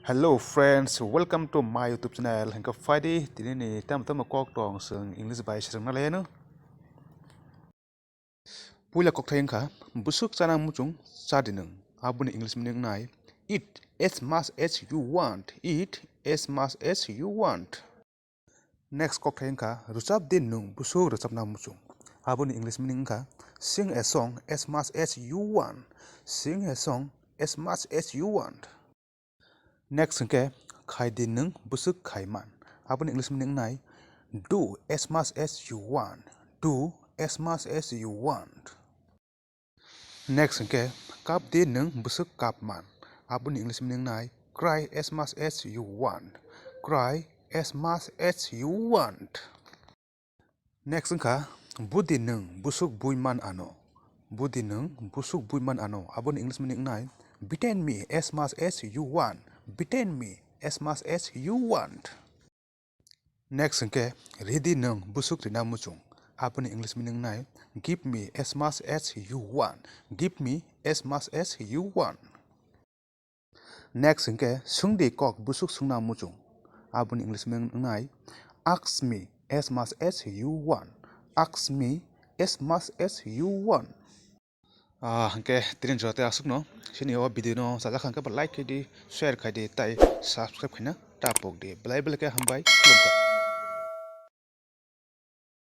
Hello friends, welcome to my YouTube channel. Hangga Friday, tini ni tam kok tong seng English by seng na leno. Pula kok tayang ka, busuk sana mucung sadineng. Abun English meaning nai. Eat as much as you want. Eat as much as you want. Next kok tayang ka, rusap din nung busuk rusap na mucung. Abun English meaning ka, sing a song as much as you want. Sing a song as much as you want. Next ke khai din nung busuk khai man. Abun English meaning nai. Do as much as you want. Do as much as you want. Next ke kap din nung busuk kap man. Abun English meaning nai. Cry as much as you want. Cry as much as you want. Next ka budi nung busuk bui man ano. Budi nung busuk bui man ano. Abun English meaning nai. Betain me as much as you want. Betain me as much as you want. Next ke ready nung busuk rina mucung. Abun English meaning nai. Give me as much as you want. Give me as much as you want. Next ke sungdi kok busuk sungna mucung. Abun English meaning nai. Ask me as much as you want. Ask me as much as you want. Hangke tirin jote asuk no. Sini o video no saja hangke like di, share kai di, tai subscribe kai na tapok di. Belai belai ke hambai.